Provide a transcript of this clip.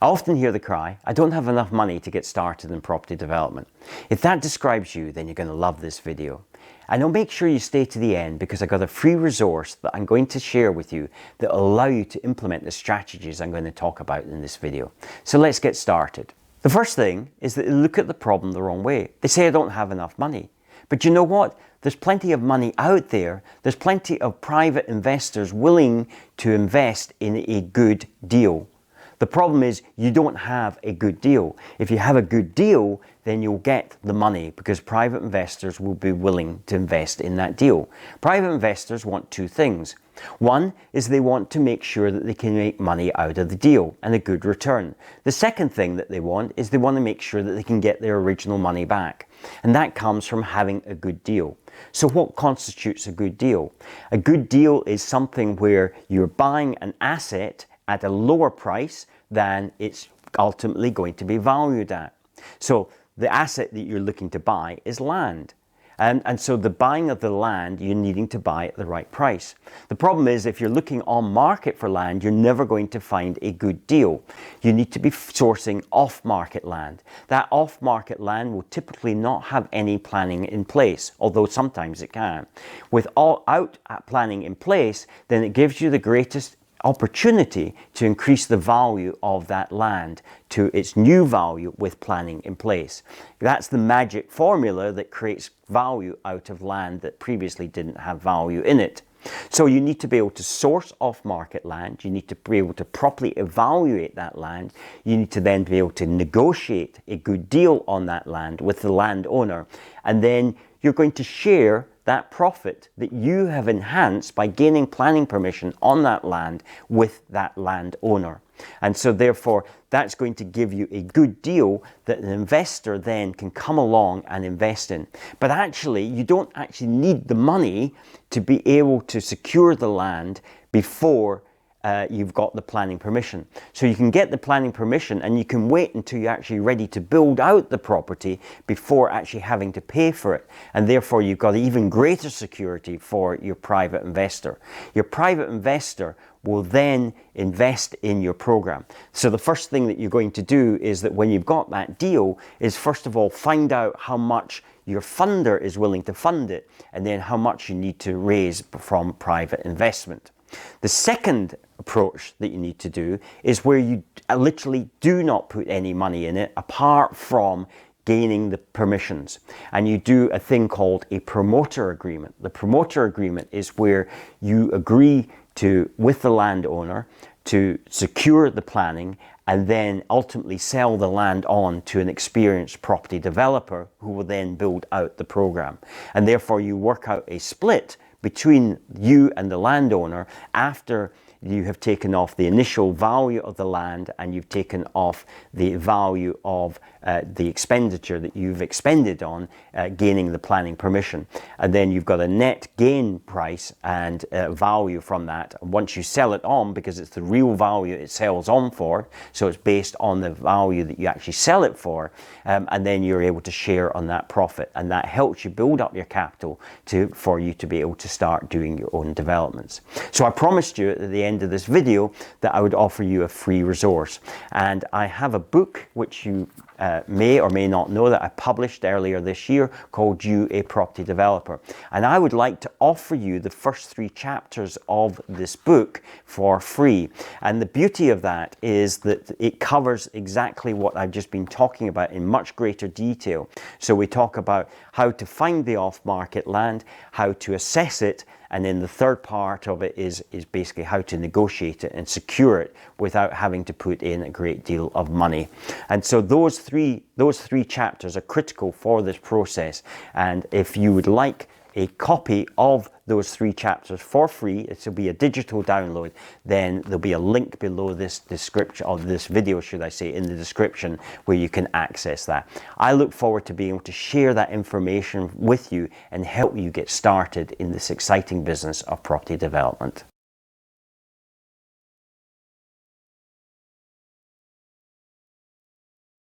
I often hear the cry, I don't have enough money to get started in property development. If that describes you, then you're going to love this video. And I'll make sure you stay to the end because I got a free resource that I'm going to share with you that will allow you to implement the strategies I'm going to talk about in this video. So let's get started. The first thing is that they look at the problem the wrong way. They say I don't have enough money. But you know what? There's plenty of money out there. There's plenty of private investors willing to invest in a good deal. The problem is you don't have a good deal. If you have a good deal, then you'll get the money because private investors will be willing to invest in that deal. Private investors want two things. One is they want to make sure that they can make money out of the deal and a good return. The second thing that they want is they want to make sure that they can get their original money back. And that comes from having a good deal. So what constitutes a good deal? A good deal is something where you're buying an asset at a lower price than it's ultimately going to be valued at. So the asset that you're looking to buy is land. And so the buying of the land, you're needing to buy at the right price. The problem is if you're looking on market for land, you're never going to find a good deal. You need to be sourcing off-market land. That off-market land will typically not have any planning in place, although sometimes it can. With all out planning in place, then it gives you the greatest opportunity to increase the value of that land to its new value with planning in place. That's the magic formula that creates value out of land that previously didn't have value in it. So you need to be able to source off-market land, you need to be able to properly evaluate that land, you need to then be able to negotiate a good deal on that land with the landowner, and then you're going to share that profit that you have enhanced by gaining planning permission on that land with that landowner. And so therefore that's going to give you a good deal that an investor then can come along and invest in. But actually you don't actually need the money to be able to secure the land before you've got the planning permission. So you can get the planning permission and you can wait until you're actually ready to build out the property before actually having to pay for it. And therefore you've got even greater security for your private investor. Your private investor will then invest in your program. So the first thing that you're going to do is that when you've got that deal is first of all find out how much your funder is willing to fund it and then how much you need to raise from private investment. The second approach that you need to do is where you literally do not put any money in it apart from gaining the permissions, and you do a thing called a promoter agreement. The promoter agreement is where you agree to with the landowner to secure the planning and then ultimately sell the land on to an experienced property developer who will then build out the program. And therefore you work out a split between you and the landowner after you have taken off the initial value of the land and you've taken off the value of the expenditure that you've expended on gaining the planning permission. And then you've got a net gain price and value from that. Once you sell it on, because it's the real value it sells on for, so it's based on the value that you actually sell it for, and then you're able to share on that profit. And that helps you build up your capital for you to be able to start doing your own developments. So I promised you at the end of this video that I would offer you a free resource. And I have a book which you may or may not know that I published earlier this year called You a Property Developer. And I would like to offer you the first 3 chapters of this book for free. And the beauty of that is that it covers exactly what I've just been talking about in much greater detail. So we talk about how to find the off-market land, how to assess it, and then the third part of it is basically how to negotiate it and secure it without having to put in a great deal of money. And so those three chapters are critical for this process. And if you would like a copy of those 3 chapters for free, it will be a digital download, then there'll be a link below this description of this video, should I say, in the description where you can access that. I look forward to being able to share that information with you and help you get started in this exciting business of property development.